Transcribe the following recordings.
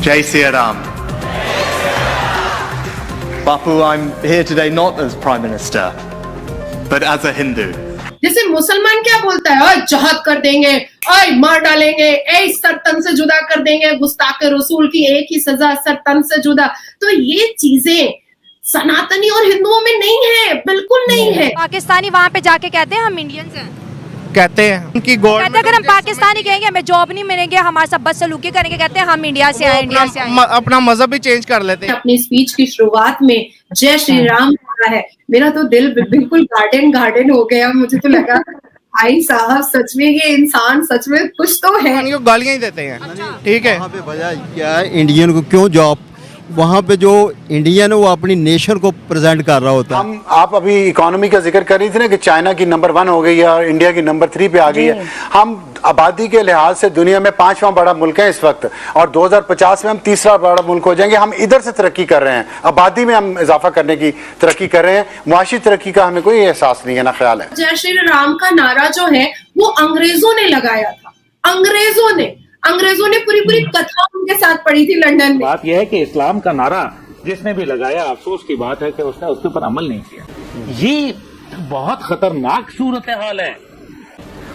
Jai Sri Ram. Bapu, I'm here today not as Prime Minister, but as a Hindu. जैसे मुसलमान क्या बोलता है, ओए जहाद कर देंगे, ओए मार डालेंगे, ए सर तन से जुदा कर देंगे, गुस्ताखे रसूल की एक ही सजा, सर तन से जुदा। तो ये चीजें सनातनी और हिंदुओं में नहीं है, बिल्कुल नहीं है। पाकिस्तानी वहाँ पे जाके कहते हैं हम इंडियंस हैं, कहते हैं उनकी कहते हैं अगर हम पाकिस्तानी कहेंगे हमें जॉब नहीं मिलेंगे, हमारे सब बदसलूकी करेंगे, कहते हैं हम इंडिया से आए, इंडिया से आए। अपना मजहब भी चेंज कर लेते हैं। अपनी स्पीच की शुरुआत में जय श्री राम बोला है, मेरा तो दिल बिल्कुल गार्डन हो गया। मुझे तो लगा भाई साहब सच में ये इंसान सच में कुछ तो है। उनको गालियां ही देते हैं, ठीक है। वहाँ पे वजह क्या है, इंडियन को क्यों जॉब, वहाँ पे जो इंडियन है वो अपनी नेशन को प्रेजेंट कर रहा होता है। आप अभी इकोनॉमी का जिक्र कर रही थी ना कि चाइना की नंबर 1 हो गई है और इंडिया की नंबर 3 पे आ गई है। हम आबादी के लिहाज से दुनिया में 5वां बड़ा मुल्क है इस वक्त, और 2050 में हम 3रा बड़ा मुल्क हो जाएंगे। हम इधर से तरक्की कर रहे हैं, आबादी में हम इजाफा करने की तरक्की कर रहे हैं, मुआशी तरक्की का हमें कोई एहसास नहीं है, ना ख्याल है। जय श्री राम का नारा जो है वो अंग्रेजों ने लगाया था, अंग्रेजों ने पूरी कथा उनके साथ पढ़ी थी लंदन में। बात यह है कि इस्लाम का नारा जिसने भी लगाया, अफसोस की बात है कि उसने उसके ऊपर अमल नहीं किया। ये बहुत खतरनाक सूरत हाल है।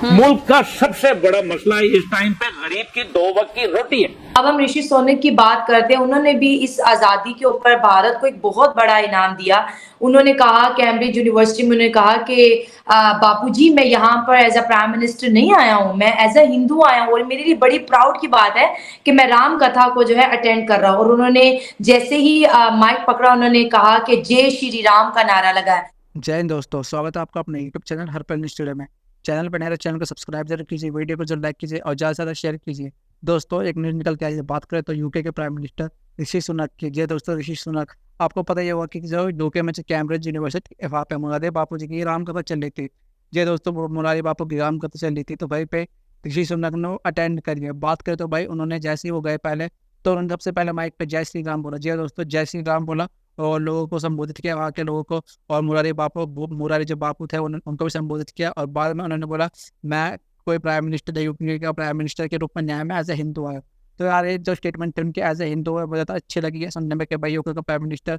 मुल्क का सबसे बड़ा मसला इस टाइम पे गरीब की 2 वक्त की रोटी है। अब हम ऋषि सोनक की बात करते हैं। उन्होंने भी इस आज़ादी के ऊपर भारत को एक बहुत बड़ा इनाम दिया। उन्होंने कहा, कैम्ब्रिज यूनिवर्सिटी में उन्होंने कहा कि बापूजी मैं यहाँ पर एज अ प्राइम मिनिस्टर नहीं आया हूँ, मैं एज अ हिंदू आया हूँ और मेरे लिए बड़ी प्राउड की बात है कि मैं राम कथा को जो है अटेंड कर रहा हूँ। और उन्होंने जैसे ही माइक पकड़ा उन्होंने कहा कि जय श्री राम का नारा लगाया। जय हिंद दोस्तों, स्वागत है आपका अपने यूट्यूब चैनल हरपल स्टूडियो में। चैनल पर नए तो चैनल को सब्सक्राइब जरूर कीजिए, वीडियो को जरूर लाइक कीजिए और ज़्यादा से ज़्यादा शेयर कीजिए। दोस्तों एक न्यूज़ निकल के आई है, बात करें तो यूके के प्राइम मिनिस्टर ऋषि सुनक की। जय दोस्तों, ऋषि सुनक आपको पता ही होगा कि जो यूके में कैम्ब्रिज यूनिवर्सिटी वहाँ पे मुरारी बापू जी की राम कथा चल रही थी। जय दोस्तों, मुरारी बापू की राम कथा चल रही थी, तो भाई पे ऋषि सुनक ने अटेंड करी है। बात करें तो भाई उन्होंने जैसे ही वो गए पहले तो उन्होंने सबसे पहले माइक पे जय श्री राम बोला। जय दोस्तों, जय श्री राम बोला और लोगों को संबोधित किया, वहाँ के लोगों को, और मुरारी जो बापू थे उनको भी संबोधित किया। और बाद में उन्होंने बोला मैं कोई प्राइम मिनिस्टर यूपी का प्राइम मिनिस्टर के रूप में न्याय में एज ए हिंदू आया। तो यार ये जो स्टेटमेंट थे उनके एज ए हिंदू है, बहुत ज़्यादा अच्छी लगी है सुनने में कि भाई यूके का प्राइम मिनिस्टर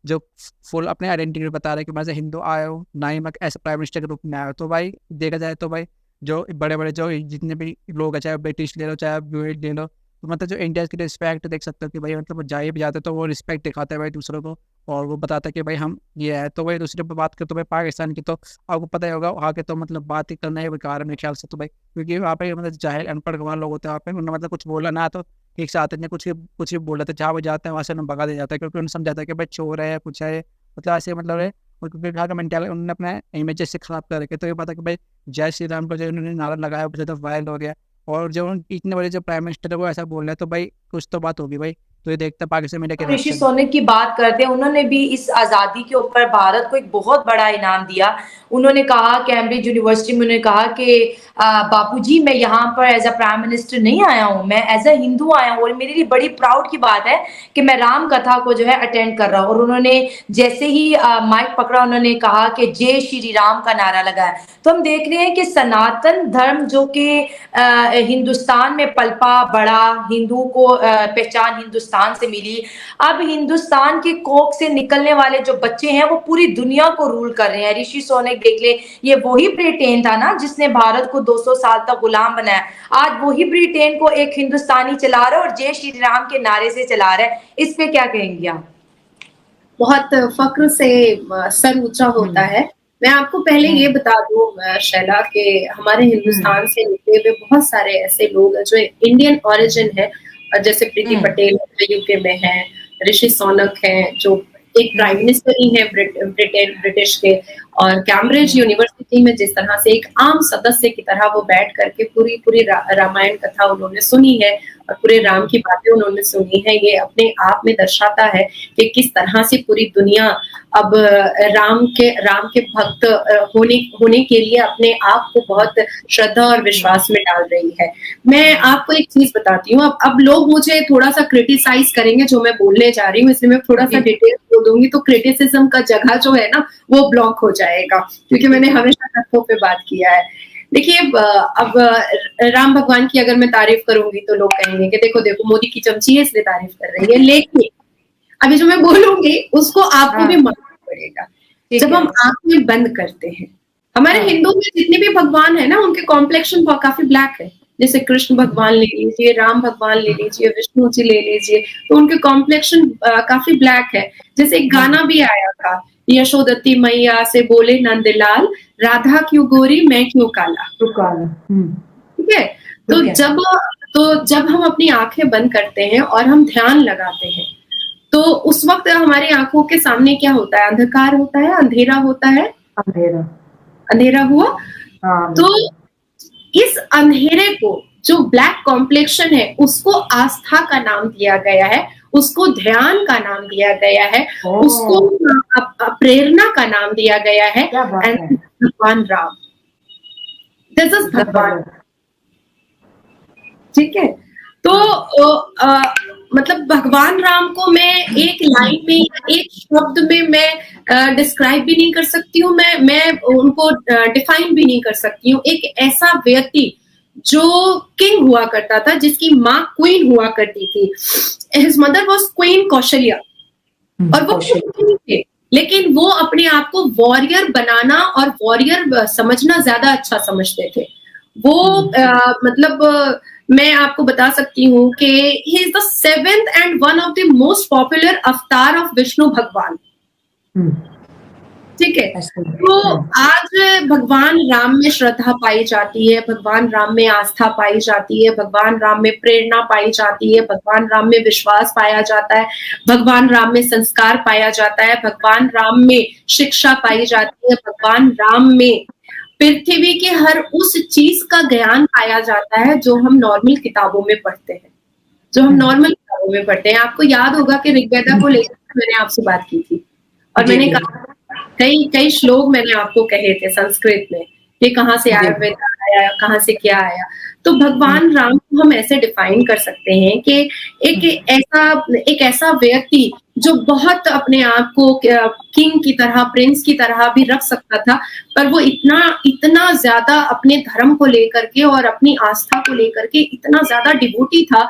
जो फुल अपने आइडेंटिटी बता रहे हैं कि मैं एज ए हिंदू आया हूँ, ना ही मैं ऐसे प्राइम मिनिस्टर के रूप में आया हूँ। तो भाई देखा जाए तो भाई जो बड़े बड़े जो जितने भी लोग हैं, चाहे ब्रिटिश ले लो चाहे यूएस ले लो, तो मतलब जो इंडिया की रिस्पेक्ट देख सकते हो कि भाई मतलब जाए भी जाते तो वो रिस्पेक्ट दिखाते हैं भाई दूसरों को, और वो बताता है कि भाई हम ये है। तो भाई दूसरे पर बात करते तो भाई पाकिस्तान की तो आपको पता ही होगा, वहाँ के तो मतलब बात ही करना ही बेकार है मेरे ख्याल से। तो भाई क्योंकि वहाँ पे मतलब जाहिल अनपढ़ गंवार लोग होते हैं वहाँ पे, उन्होंने मतलब कुछ बोला ना तो ठीक से आते नहीं, कुछ भी बोल रहे थे, जहाँ वो जाते हैं वहाँ से उन्हें भगा दिया जाता है, क्योंकि उन्हें समझाता है कि भाई चोर है कुछ है, मतलब ऐसे मतलब है। और क्योंकि यहाँ का मेंटालिटी उन्होंने अपने इमेजेस से खराब कर रखे, तो ये पता कि भाई जय श्री राम को जो उन्होंने नारा लगाया वो तो वायरल हो गया। और जो इतने बड़े जो प्राइम मिनिस्टर है वो ऐसा बोल रहे हैं तो भाई कुछ तो बात होगी भाई। तो ये देखता पाकिस्तान मीडिया के ऋषि सोनक की बात करते हैं। उन्होंने भी इस आज़ादी के ऊपर भारत को एक बहुत बड़ा इनाम दिया। उन्होंने कहा, कैम्ब्रिज यूनिवर्सिटी में उन्होंने कहा कि बापूजी मैं यहाँ पर एज अ प्राइम मिनिस्टर नहीं आया हूँ, मैं एज अ हिंदू आया हूँ और मेरे लिए बड़ी प्राउड की बात है कि मैं राम कथा को जो है अटेंड कर रहा हूँ। और उन्होंने जैसे ही माइक पकड़ा उन्होंने कहा कि जय श्री राम का नारा लगाया। तो हम देख रहे हैं कि सनातन धर्म जो कि हिंदुस्तान में पलपा बड़ा, हिंदू को पहचान हिंदुस्तान से मिली, अब हिंदुस्तान के कोख से निकलने वाले जो बच्चे हैं वो पूरी दुनिया को रूल कर रहे हैं। ऋषि सोनक देख ले, ये वही ब्रिटेन था ना जिसने भारत को 200 साल तक गुलाम बनाया, आज वही ब्रिटेन को एक हिंदुस्तानी चला रहा है और जय श्री राम के नारे से चला रहा है। इस पे क्या कहेंगे आप? बहुत फक्र से सर ऊंचा होता है। मैं आपको पहले ये बता दूं शैला के हमारे हिंदुस्तान से निकले हुए बहुत सारे ऐसे लोग हैं जो इंडियन ओरिजिन है, जैसे प्रीति पटेल जो यूके में है, ऋषि सोनक है जो एक प्राइम मिनिस्टर ही है ब्रिटिश के, और कैम्ब्रिज यूनिवर्सिटी में जिस तरह से एक आम सदस्य की तरह वो बैठ करके पूरी रामायण कथा उन्होंने सुनी है और पूरे राम की बातें उन्होंने सुनी है। ये अपने आप में दर्शाता है कि किस तरह से पूरी दुनिया अब राम के भक्त होने के लिए अपने आप को बहुत श्रद्धा और विश्वास में डाल रही है। मैं आपको एक चीज बताती हूँ, अब लोग मुझे थोड़ा सा क्रिटिसाइज करेंगे जो मैं बोलने जा रही हूँ, इसलिए मैं थोड़ा सा डिटेल बोल दूंगी तो क्रिटिसिज्म का जगह जो है ना वो ब्लॉक हो जाएगा, क्योंकि मैंने हमेशा तथ्यों पे बात किया है। देखिए अब राम भगवान की अगर मैं तारीफ करूंगी तो लोग कहेंगे कि देखो देखो मोदी की चमची है इसलिए तारीफ कर रही है, लेकिन अभी जो मैं बोलूंगी उसको आपको भी मानना पड़ेगा। जब हम आंखें बंद करते हैं, हमारे हिंदू में जितने भी भगवान है ना उनके कॉम्प्लेक्शन काफी ब्लैक है। जैसे कृष्ण भगवान ले लीजिए, राम भगवान ले लीजिए, विष्णु जी ले लीजिए, तो उनके कॉम्प्लेक्शन काफी ब्लैक है। जैसे एक गाना भी आया था, यशोदती मैया से बोले नंदलाल, राधा क्यों गोरी मैं क्यों काला। ठीक है, तो जब हम अपनी आंखें बंद करते हैं और हम ध्यान लगाते हैं तो उस वक्त हमारी आंखों के सामने क्या होता है? अंधकार होता है, अंधेरा होता है, अंधेरा हुआ। तो इस अंधेरे को जो ब्लैक कॉम्प्लेक्शन है उसको आस्था का नाम दिया गया है, उसको ध्यान का नाम दिया गया है, उसको प्रेरणा का नाम दिया गया है। एंड भगवान राम, दिस इज भगवान। ठीक है, तो मतलब भगवान राम को मैं एक लाइन में या एक शब्द में मैं डिस्क्राइब भी नहीं कर सकती हूँ, मैं उनको डिफाइन भी नहीं कर सकती हूँ। एक ऐसा व्यक्ति जो किंग हुआ करता था, जिसकी माँ क्वीन हुआ करती थी। His mother was queen Kaushalya, और वो किंग थे, लेकिन वो अपने आप को वॉरियर बनाना और वॉरियर समझना ज्यादा अच्छा समझते थे। वो मतलब मैं आपको बता सकती हूँ कि he is the 7th and one of the most popular अवतार ऑफ विष्णु भगवान। ठीक है, तो आज भगवान राम में श्रद्धा पाई जाती है, भगवान राम में आस्था पाई जाती है, भगवान राम में प्रेरणा पाई जाती है, भगवान राम में विश्वास पाया जाता है, भगवान राम में संस्कार पाया जाता है, भगवान राम में शिक्षा पाई जाती है, भगवान राम में पृथ्वी के हर उस चीज का ज्ञान पाया जाता है जो हम नॉर्मल किताबों में पढ़ते हैं, आपको याद होगा कि ऋग्वेदा को लेकर मैंने आपसे बात की थी और मैंने कहा कई श्लोक मैंने आपको कहे थे संस्कृत में कि कहाँ से आयुर्वेद आया, कहाँ से क्या आया। तो भगवान राम को हम ऐसे डिफाइन कर सकते हैं कि एक ऐसा व्यक्ति जो बहुत अपने आप को किंग की तरह, प्रिंस की तरह भी रख सकता था, पर वो इतना ज्यादा अपने धर्म को लेकर के और अपनी आस्था को लेकर के इतना ज्यादा डिवोटी था